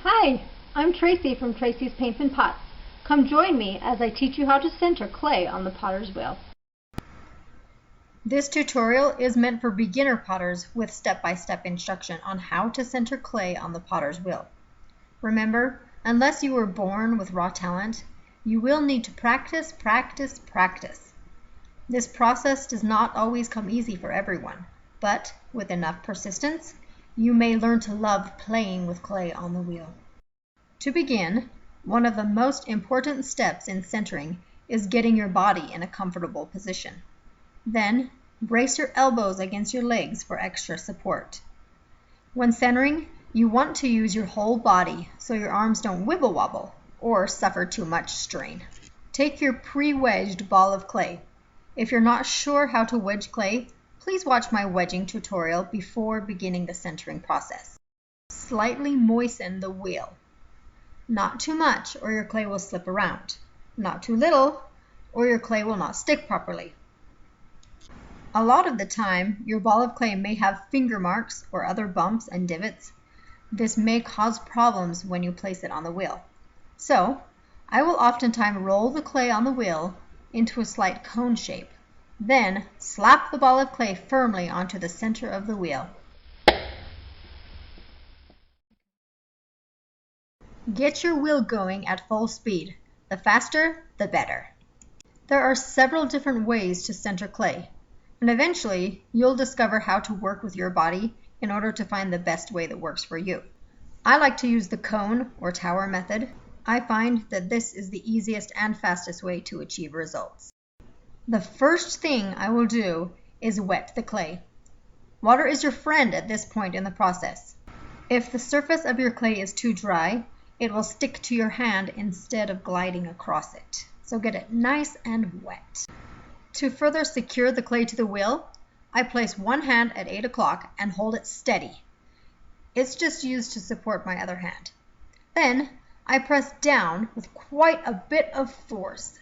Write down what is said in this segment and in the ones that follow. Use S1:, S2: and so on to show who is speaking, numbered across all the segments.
S1: Hi, I'm Tracie from Tracie's Paints and Pots. Come join me as I teach you how to center clay on the potter's wheel. This tutorial is meant for beginner potters with step-by-step instruction on how to center clay on the potter's wheel. Remember, unless you were born with raw talent, you will need to practice, practice, practice. This process does not always come easy for everyone, but with enough persistence, you may learn to love playing with clay on the wheel. To begin, one of the most important steps in centering is getting your body in a comfortable position. Then, brace your elbows against your legs for extra support. When centering, you want to use your whole body so your arms don't wibble wobble or suffer too much strain. Take your pre-wedged ball of clay. If you're not sure how to wedge clay, please watch my wedging tutorial before beginning the centering process. Slightly moisten the wheel. Not too much or your clay will slip around. Not too little or your clay will not stick properly. A lot of the time, your ball of clay may have finger marks or other bumps and divots. This may cause problems when you place it on the wheel. So, I will oftentimes roll the clay on the wheel into a slight cone shape. Then, slap the ball of clay firmly onto the center of the wheel. Get your wheel going at full speed. The faster, the better. There are several different ways to center clay, and eventually you'll discover how to work with your body in order to find the best way that works for you. I like to use the cone or tower method. I find that this is the easiest and fastest way to achieve results. The first thing I will do is wet the clay. Water is your friend at this point in the process. If the surface of your clay is too dry, it will stick to your hand instead of gliding across it. So get it nice and wet. To further secure the clay to the wheel, I place one hand at 8 o'clock and hold it steady. It's just used to support my other hand. Then I press down with quite a bit of force.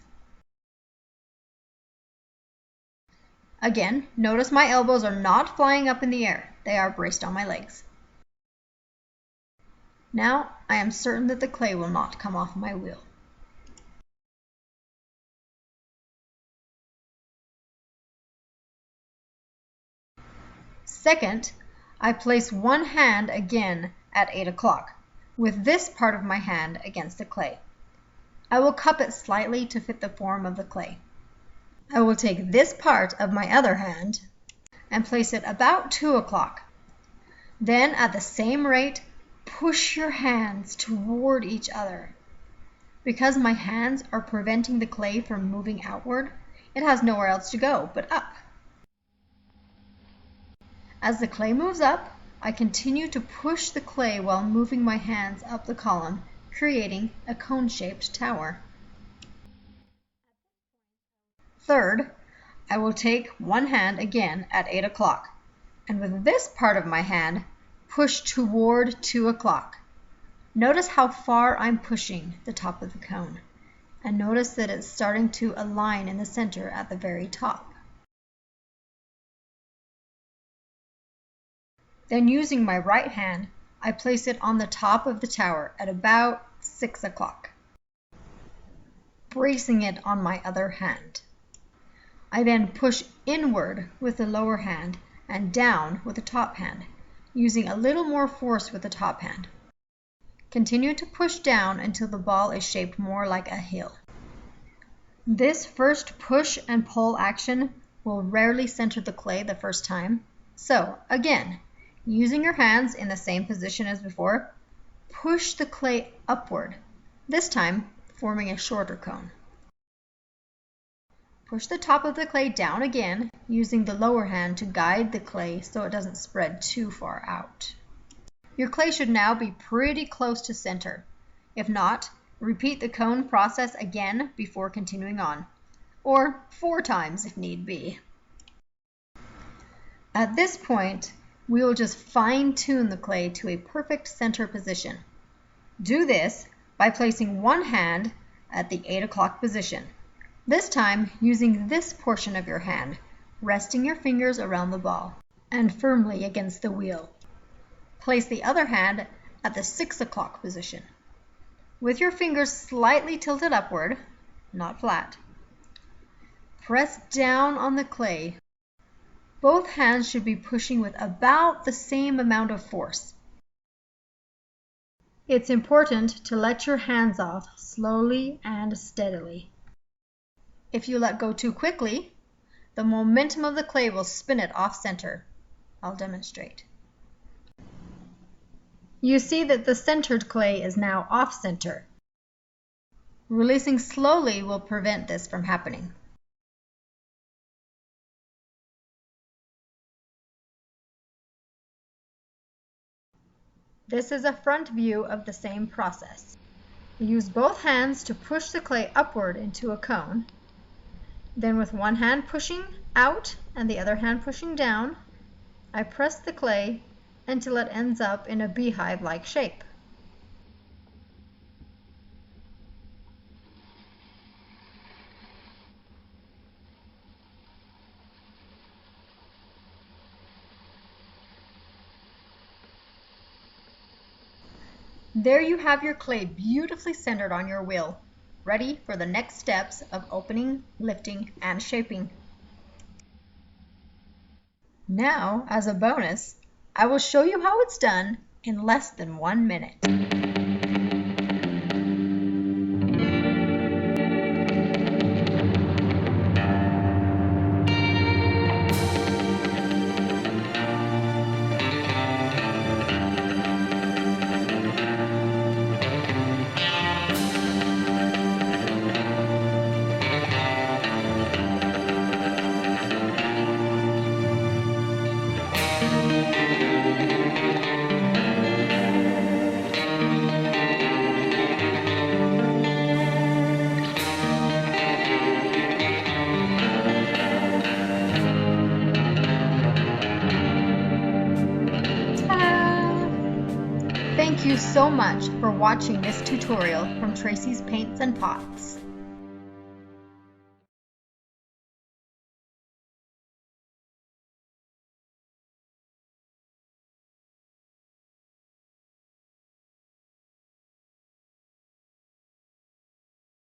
S1: Again, notice my elbows are not flying up in the air. They are braced on my legs. Now I am certain that the clay will not come off my wheel. Second, I place one hand again at 8 o'clock, with this part of my hand against the clay. I will cup it slightly to fit the form of the clay. I will take this part of my other hand and place it about 2 o'clock. Then at the same rate, push your hands toward each other. Because my hands are preventing the clay from moving outward, it has nowhere else to go but up. As the clay moves up, I continue to push the clay while moving my hands up the column, creating a cone-shaped tower. Third, I will take one hand again at 8 o'clock, and with this part of my hand, push toward 2 o'clock. Notice how far I'm pushing the top of the cone, and notice that it's starting to align in the center at the very top. Then using my right hand, I place it on the top of the tower at about 6 o'clock, bracing it on my other hand. I then push inward with the lower hand and down with the top hand, using a little more force with the top hand. Continue to push down until the ball is shaped more like a hill. This first push and pull action will rarely center the clay the first time. So again, using your hands in the same position as before, push the clay upward, this time forming a shorter cone. Push the top of the clay down again, using the lower hand to guide the clay so it doesn't spread too far out. Your clay should now be pretty close to center. If not, repeat the cone process again before continuing on, or 4 times if need be. At this point, we will just fine-tune the clay to a perfect center position. Do this by placing one hand at the 8 o'clock position. This time using this portion of your hand, resting your fingers around the ball and firmly against the wheel. Place the other hand at the 6 o'clock position. With your fingers slightly tilted upward, not flat, press down on the clay. Both hands should be pushing with about the same amount of force. It's important to let your hands off slowly and steadily. If you let go too quickly, the momentum of the clay will spin it off center. I'll demonstrate. You see that the centered clay is now off center. Releasing slowly will prevent this from happening. This is a front view of the same process. Use both hands to push the clay upward into a cone. Then with one hand pushing out and the other hand pushing down, I press the clay until it ends up in a beehive-like shape. There you have your clay beautifully centered on your wheel, ready for the next steps of opening, lifting, and shaping. Now, as a bonus, I will show you how it's done in less than 1 minute. Thank you so much for watching this tutorial from Tracie's Paints and Pots.